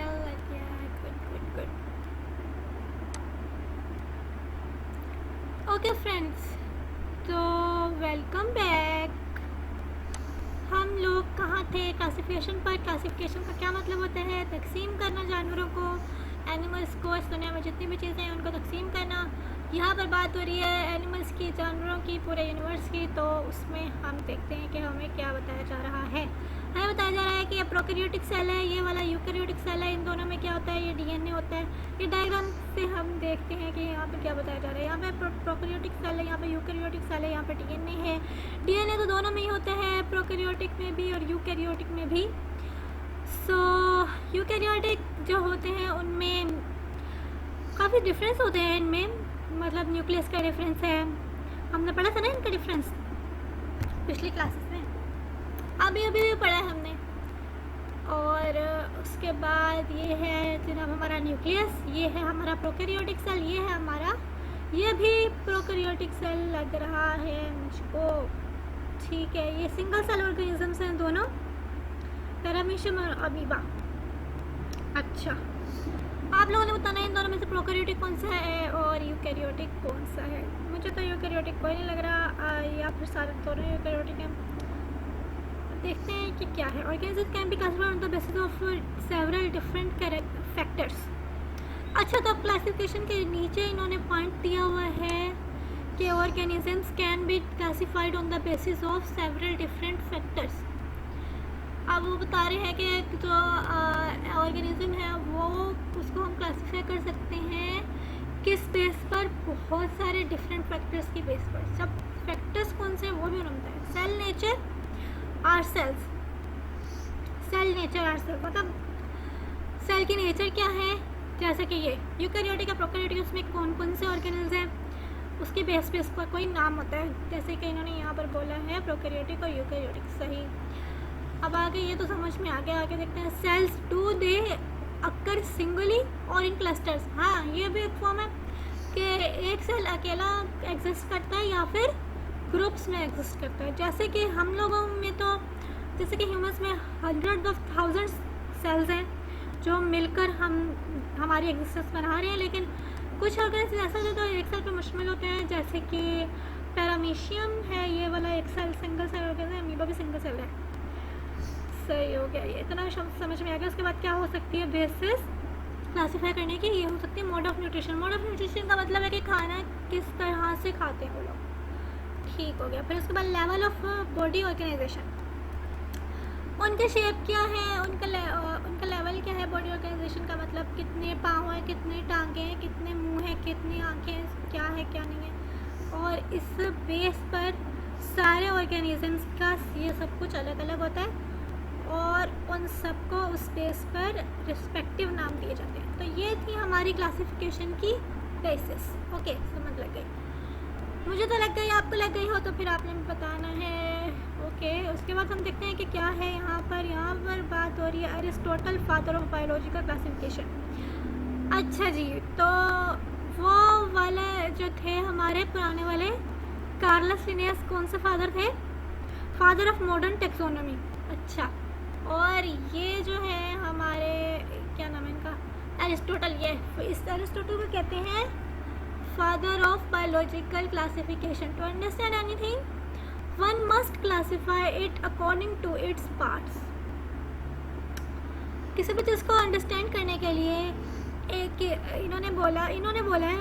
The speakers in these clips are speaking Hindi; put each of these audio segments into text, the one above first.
गुड। ओके फ्रेंड्स, तो वेलकम बैक। हम लोग कहाँ थे? क्लासिफिकेशन पर। क्लासिफिकेशन का क्या मतलब होता है? तकसीम करना जानवरों को, एनिमल्स को। इस दुनिया में जितनी भी चीज़ें हैं उनको तकसीम करना। यहाँ पर बात हो रही है एनिमल्स की, जानवरों की, पूरे यूनिवर्स की। तो उसमें हम देखते हैं कि हमें क्या बताया जा रहा है। हमें बताया जा रहा है कि ये प्रोकैरियोटिक सेल है, ये वाला यूकैरियोटिक सेल है। इन दोनों में क्या होता है? ये डीएनए होता है। ये डायग्राम से हम देखते हैं कि यहाँ पे क्या बताया जा रहा है। यहाँ पे प्रोकैरियोटिक सेल है, यहाँ पे यूकैरियोटिक सेल है, यहाँ पे डीएनए है। डीएनए तो दोनों में ही होता है, प्रोकैरियोटिक में भी और यूकैरियोटिक में भी। सो यूकैरियोटिक जो होते हैं उनमें काफ़ी डिफरेंस होते हैं। इनमें मतलब न्यूक्लियस का डिफरेंस है, हमने पढ़ा था ना इनका डिफरेंस पिछली क्लासेस में, अभी भी पढ़ा है हमने। और उसके बाद ये है जनाब हमारा न्यूक्लियस, ये है हमारा प्रोकैरियोटिक सेल, ये है हमारा, ये भी प्रोकैरियोटिक सेल लग रहा है मुझको। ठीक है, ये सिंगल सेल ऑर्गेनिजम्स हैं दोनों, पैरामीशियम और अमीबा। अच्छा, आप लोगों ने बताना है इन दोनों में से प्रोकैरियोटिक कौन सा है और यूकैरियोटिक कौन सा है। मुझे तो यूकैरियोटिक कोई नहीं लग रहा, या फिर सारे दोनों यूकैरियोटिक हैं। देखते हैं कि क्या है। Organisms can be classified on the basis of several different factors. अच्छा, तो अब क्लासिफिकेशन के नीचे इन्होंने पॉइंट दिया हुआ है कि organisms can be classified on the basis of several different factors. अब वो बता रहे हैं कि जो ऑर्गेनिज्म है वो उसको हम क्लासीफाई कर सकते हैं किस बेस पर? बहुत सारे डिफरेंट फैक्टर्स की बेस पर। सब फैक्टर्स कौन से हैं वो भी उन्होंने बताया। Cell nature are cells, cell nature are cells मतलब सेल की नेचर क्या है। जैसे कि ये यूकैरियोटिक या प्रोकैरियोटिक, उसमें कौन कौन से ऑर्गेनिल्स हैं उसके बेस पे उसका कोई नाम होता है। जैसे कि इन्होंने यहाँ पर बोला है प्रोकैरियोटिक और यूकैरियोटिक। सही। अब आगे ये तो समझ में आ गया, आगे देखते हैं। Sales do they occur singly और इन क्लस्टर्स। हाँ, ये भी एक फॉर्म है कि एक सेल अकेला एग्जिस्ट करता है या फिर ग्रुप्स में एग्जिस्ट करता है। जैसे कि हम लोगों में तो, जैसे कि ह्यूमंस में हंड्रेड ऑफ थाउजेंड्स सेल्स हैं जो मिलकर हमारी एग्जिस्टेंस बना रहे हैं, लेकिन कुछ ऑर्गेनिज्म ऐसा जो तो एक सेल पर मुश्तमिल होते हैं। जैसे कि पैरामीशियम है, ये वाला एक cell single cell organism, amoeba भी सिंगल सेल है। सही हो गया, ये इतना समझ में आ गया। उसके बाद क्या हो सकती है बेसिस क्लासीफाई करने की? ये हो सकती है mode of nutrition. Mode of nutrition का मतलब है कि खाना किस तरह से खाते हैं वो लोग। ठीक हो गया। फिर उसके बाद लेवल ऑफ बॉडी ऑर्गेनाइजेशन, उनके शेप क्या है, उनका लेवल क्या है बॉडी ऑर्गेनाइजेशन का। मतलब कितने पाँव हैं, कितने टांगे हैं, कितने मुँह हैं, कितनी आँखें, क्या है क्या नहीं है। और इस बेस पर सारे ऑर्गेनिजम्स का ये सब कुछ अलग अलग होता है और उन सबको उस बेस पर रिस्पेक्टिव नाम दिए जाते हैं। तो ये थी हमारी क्लासिफिकेशन की बेसिस। ओके, समझ लग गई? मुझे तो लग गई, आपको लग गई हो तो फिर आपने बताना है। ओके, उसके बाद हम देखते हैं कि क्या है यहाँ पर बात हो रही है Aristotle, father of biological classification. अच्छा जी, तो वो वाले जो थे हमारे पुराने वाले कार्लस लिनियस, कौन से फादर थे? Father of modern taxonomy. अच्छा, और ये जो है हमारे, क्या नाम है इनका? एरिस्टोटल। ये इस एरिस्टोटल को कहते हैं father of biological classification. To understand anything one must classify it according to its parts. किसी भी चीज़ को अंडरस्टैंड करने के लिए एक इन्होंने बोला है,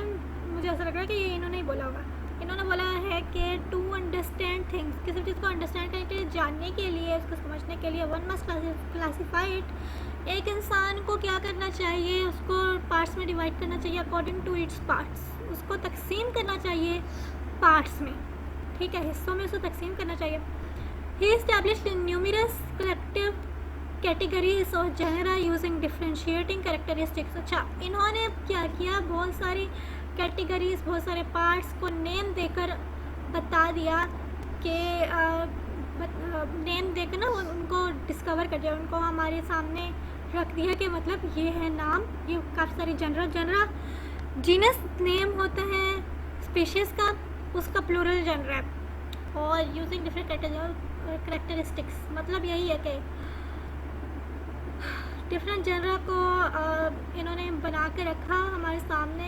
मुझे ऐसा लग रहा है कि ये इन्होंने ही बोला होगा। इन्होंने बोला है कि टू अंडरस्टैंड थिंग्स, किसी चीज़ को अंडरस्टैंड करने के लिए, जानने के लिए, उसको समझने के लिए, वन मस्ट क्लासीफाई इट। एक इंसान को क्या करना चाहिए? उसको पार्ट्स में डिवाइड करना चाहिए अकॉर्डिंग टू इट्स पार्ट्स। उसको तकसीम करना चाहिए पार्ट्स में, ठीक है, हिस्सों में उसको तकसीम करना चाहिए। ही एस्टैब्लिश्ड न्यूमरस कलेक्टिव कैटेगरीज और जनरा यूजिंग डिफ्रेंशिएटिंग कैरेक्टरिस्टिक्स। अच्छा, इन्होंने क्या किया? बहुत सारी कैटेगरीज, बहुत सारे पार्ट्स को नेम देकर बता दिया कि नेम देकर ना उनको डिस्कवर कर दिया, उनको हमारे सामने रख दिया कि मतलब ये है नाम, ये काफ़ी सारी जनरा जीनस नेम होता है स्पीशीज़ का, उसका प्लूरल जनरा है। और यूजिंग डिफरेंट कैरेक्टरिस्टिक्स मतलब यही है कि डिफरेंट जनरा को इन्होंने बना के रखा हमारे सामने,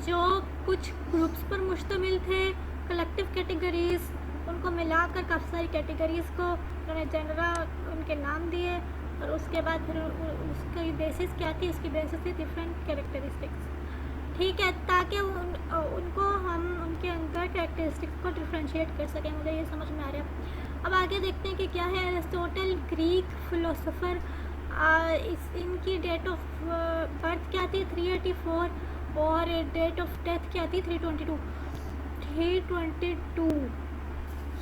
जो कुछ ग्रुप्स पर मुश्तमिल थे, कलेक्टिव कैटेगरीज, उनको मिलाकर काफ़ी सारी कैटेगरीज़ को उन्होंने जनरा उनके नाम दिए, और उसके बाद फिर उसकी बेसिस क्या थी, उसकी बेसिस थी डिफरेंट कैरेक्टरिस्टिक्स, ठीक है, ताकि उनको हम उनके अंदर कैरेक्टरिस्टिक्स को डिफ्रेंशिएट कर सकें। मुझे ये समझ में आ रहा है। अब आगे देखते हैं कि क्या है। एरिस्टोटल ग्रीक फिलोसोफर, इनकी डेट ऑफ बर्थ क्या थी 384, और डेट ऑफ डेथ क्या थी 322।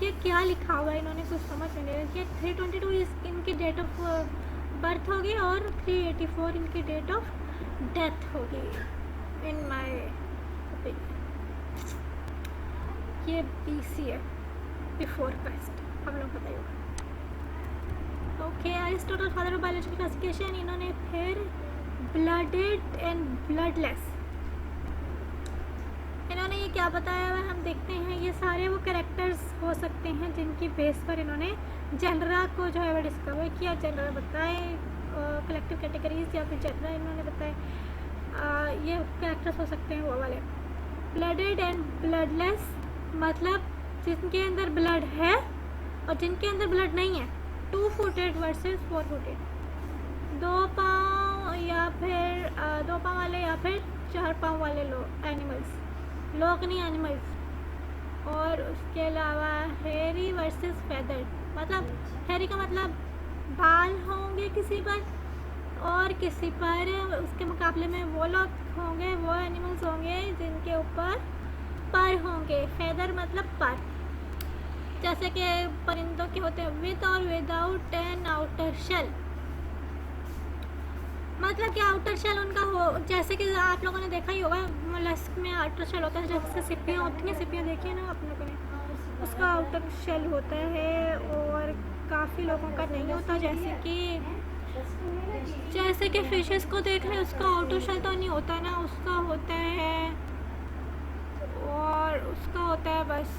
ये क्या लिखा हुआ है, इन्होंने कुछ समझ में नहीं आया कि 322 इनकी डेट ऑफ बर्थ होगी और 384 इनकी डेट ऑफ डेथ होगी, इन माय ओपिनियन। ये BC है, बिफोर क्राइस्ट, हम लोग बताइए। Okay, Aristotle father of biological classification. इन्होंने फिर ब्लडेड एंड ब्लडलेस, इन्होंने ये क्या बताया हुआ हम देखते हैं। ये सारे वो कैरेक्टर्स हो सकते हैं जिनकी बेस पर इन्होंने जनरा को जो है वो डिस्कवर किया। जनरा बताए, कलेक्टिव कैटेगरीज या फिर जनरा इन्होंने बताए, ये कैरेक्टर्स हो सकते हैं वो वाले। ब्लडेड एंड ब्लडलेस मतलब जिनके अंदर ब्लड है और जिनके अंदर ब्लड नहीं है। 2 फुटेड वर्सेस 4 फुटेड, 2 पाँव या फिर 2 पाँव वाले या फिर 4 पाँव वाले लोग, एनिमल्स, लोग नहीं एनिमल्स। और उसके अलावा हेयरी वर्सेस फेदर्ड, मतलब हेयरी का मतलब बाल होंगे किसी पर और किसी पर, उसके मुकाबले में वो लोग होंगे, वो एनिमल्स होंगे जिनके ऊपर पर होंगे। फेदर मतलब पर, जैसे कि परिंदों के होते हैं विद और विदाउट एन आउटर शेल, मतलब कि आउटर शेल उनका हो, जैसे कि आप लोगों ने देखा ही होगा मोलस्क में आउटर शेल होता है, जैसे सिपियाँ होती हैं, सिपियाँ देखी है ना आप लोगों ने, उसका आउटर शेल होता है और काफ़ी लोगों का नहीं होता। जैसे कि फिशेस को देख लें, उसका आउटर शेल तो नहीं होता ना, उसका होता है और उसका होता है बस